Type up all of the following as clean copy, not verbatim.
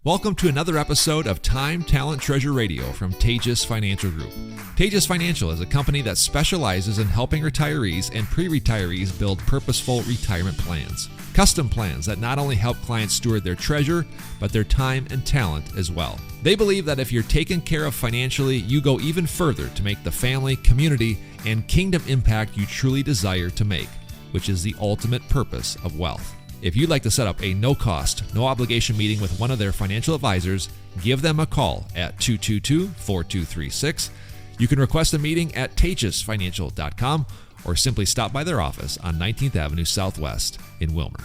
Welcome to another episode of Time, Talent, Treasure Radio from Taatjes Financial Group. Taatjes Financial is a company that specializes in helping retirees and pre-retirees build purposeful retirement plans. Custom plans that not only help clients steward their treasure, but their time and talent as well. They believe that if you're taken care of financially, you go even further to make the family, community, and kingdom impact you truly desire to make, which is the ultimate purpose of wealth. If you'd like to set up a no-cost, no-obligation meeting with one of their financial advisors, give them a call at 222-4236. You can request a meeting at taatjesfinancial.com or simply stop by their office on 19th Avenue Southwest in Wilmer.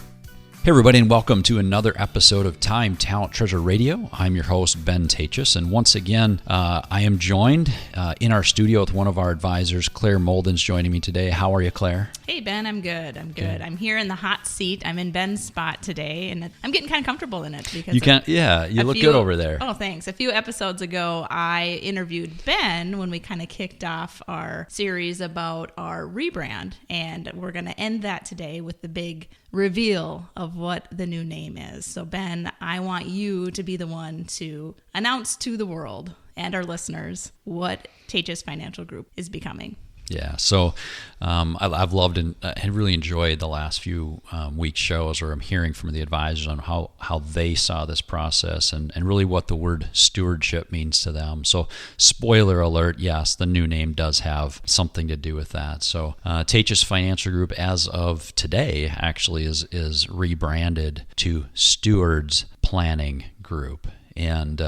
Hey everybody, and welcome to another episode of Time, Talent, Treasure Radio. I'm your host, Ben Taatjes, and once again, I am joined in our studio with one of our advisors. Claire Molden's joining me today. How are you, Claire? Hey, Ben, I'm good. I'm here in the hot seat. I'm in Ben's spot today, and I'm getting kind of comfortable in it because you look good over there. Oh, thanks. A few episodes ago, I interviewed Ben when we kind of kicked off our series about our rebrand, and we're going to end that today with the big reveal of what the new name is. So, Ben, I want you to be the one to announce to the world and our listeners what Taatjes Financial Group is becoming. Yeah, so I've loved and really enjoyed the last few weeks' shows where I'm hearing from the advisors on how they saw this process and really what the word stewardship means to them. So spoiler alert, yes, the new name does have something to do with that. So Taatjes Financial Group, as of today, actually is rebranded to Stewards Planning Group. And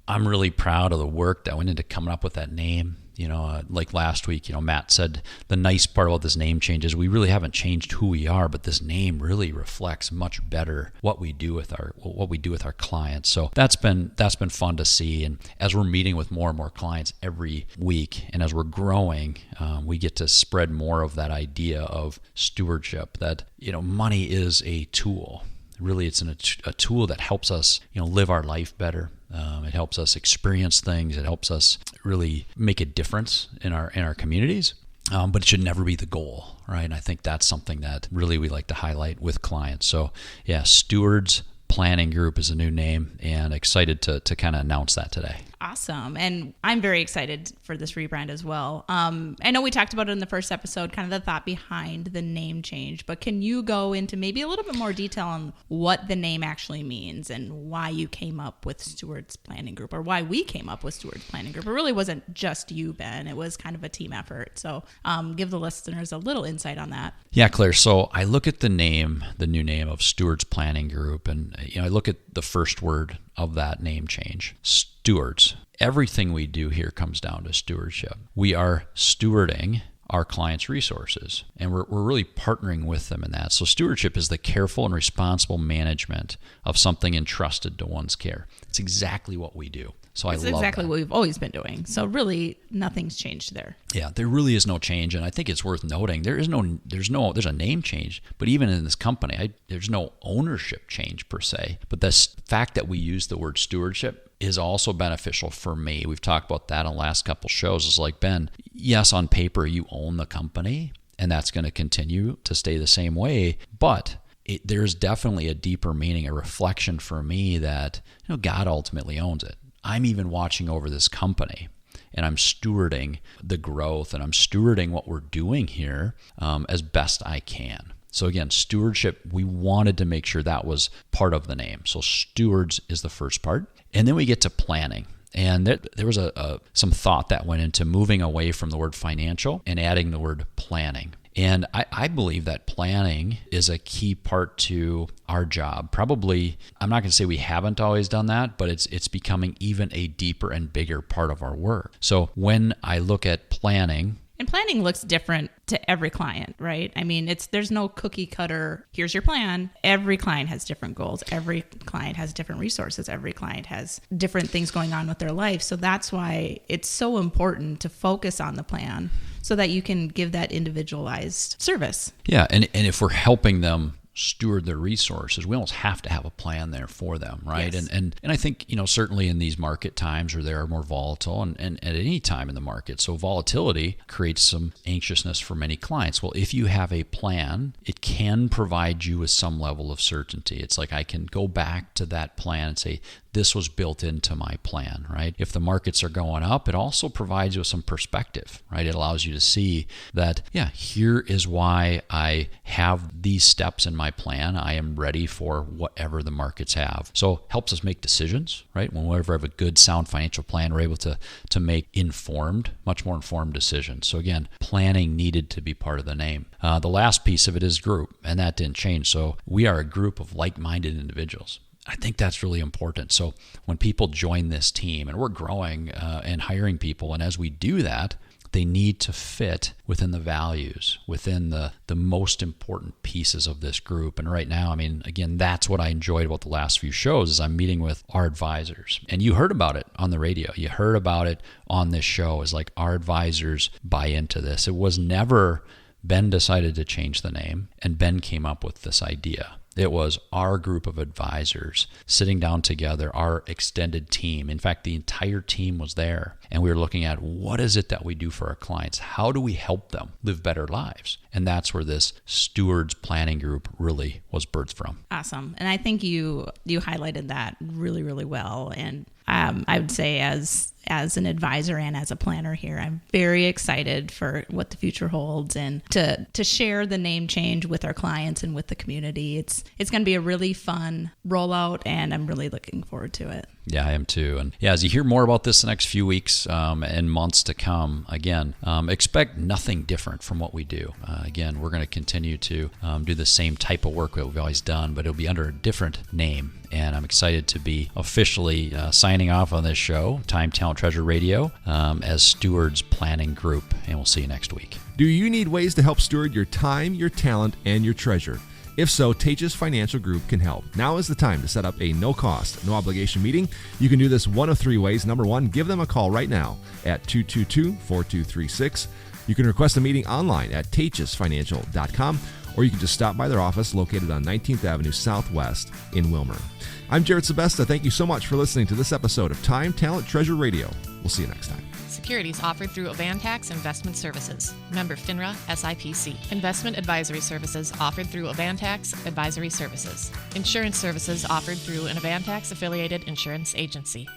I'm really proud of the work that went into coming up with that name. Like last week, Matt said the nice part about this name change is we really haven't changed who we are, but this name really reflects much better what we do with our clients. So that's been fun to see. And as we're meeting with more and more clients every week, and as we're growing, we get to spread more of that idea of stewardship. That money is a tool. Really, it's a tool that helps us live our life better. It helps us experience things. It helps us really make a difference in our communities. But it should never be the goal, right? And I think that's something that really we like to highlight with clients. So yeah, Stewards Planning Group is a new name, and excited to kind of announce that today. Awesome. And I'm very excited for this rebrand as well. I know we talked about it in the first episode, kind of the thought behind the name change, but can you go into maybe a little bit more detail on what the name actually means and why you came up with Stewards Planning Group, or why we came up with Stewards Planning Group? It really wasn't just you, Ben. It was kind of a team effort. So give the listeners a little insight on that. Yeah, Claire. So I look at the new name of Stewards Planning Group, and I look at the first word of that name change, stewards. Everything we do here comes down to stewardship. We are stewarding our clients' resources, and we're really partnering with them in that. So stewardship is the careful and responsible management of something entrusted to one's care. It's exactly what we do. So I love that. It's exactly what we've always been doing. So really, nothing's changed there. Yeah, there really is no change, and I think it's worth noting there's a name change, but even in this company, there's no ownership change per se. But the fact that we use the word stewardship is also beneficial for me. We've talked about that on the last couple shows. It's like, Ben, yes, on paper you own the company, and that's going to continue to stay the same way, but there's definitely a deeper meaning, a reflection for me that God ultimately owns it. I'm even watching over this company, and I'm stewarding the growth, and I'm stewarding what we're doing here as best I can. So again, stewardship, we wanted to make sure that was part of the name. So stewards is the first part. And then we get to planning. And there was some thought that went into moving away from the word financial and adding the word planning. And I believe that planning is a key part to our job. Probably, I'm not going to say we haven't always done that, but it's becoming even a deeper and bigger part of our work. So when I look at planning, and planning looks different to every client, right? I mean, there's no cookie cutter, here's your plan. Every client has different goals. Every client has different resources. Every client has different things going on with their life. So that's why it's so important to focus on the plan so that you can give that individualized service. Yeah, and if we're helping them steward their resources, we almost have to have a plan there for them, right? Yes. And I think, certainly in these market times where they are more volatile and at any time in the market. So volatility creates some anxiousness for many clients. Well, if you have a plan, it can provide you with some level of certainty. It's like I can go back to that plan and say, this was built into my plan, right? If the markets are going up, it also provides you with some perspective, right? It allows you to see that, here is why I have these steps in my plan. I am ready for whatever the markets have. So helps us make decisions, right? Whenever we have a good, sound financial plan, we're able to make much more informed decisions. So again, planning needed to be part of the name. The last piece of it is group, and that didn't change. So we are a group of like-minded individuals. I think that's really important. So when people join this team, and we're growing and hiring people, and as we do that, they need to fit within the values, within the most important pieces of this group. And right now, again, that's what I enjoyed about the last few shows is I'm meeting with our advisors. And you heard about it on the radio. You heard about it on this show is like our advisors buy into this. It was never Ben decided to change the name and Ben came up with this idea. It was our group of advisors sitting down together, our extended team. In fact, the entire team was there. And we were looking at what is it that we do for our clients? How do we help them live better lives? And that's where this Stewards Planning Group really was birthed from. Awesome. And I think you highlighted that really, really well. And I would say as an advisor and as a planner here, I'm very excited for what the future holds and to share the name change with our clients and with the community. It's going to be a really fun rollout, and I'm really looking forward to it. Yeah, I am too. And as you hear more about this the next few weeks and months to come, again, expect nothing different from what we do. Again, we're going to continue to do the same type of work that we've always done, but it'll be under a different name. And I'm excited to be officially signing off on this show, Time, Talent, Treasure Radio, as Stewards Planning Group. And we'll see you next week. Do you need ways to help steward your time, your talent, and your treasure? If so, Taatjes Financial Group can help. Now is the time to set up a no-cost, no-obligation meeting. You can do this one of three ways. Number one, give them a call right now at 222-4236. You can request a meeting online at taatjesfinancial.com, or you can just stop by their office located on 19th Avenue Southwest in Wilmer. I'm Jared Sebesta. Thank you so much for listening to this episode of Time, Talent, Treasure Radio. We'll see you next time. Securities offered through Avantax Investment Services. Member FINRA SIPC. Investment advisory services offered through Avantax Advisory Services. Insurance services offered through an Avantax affiliated insurance agency.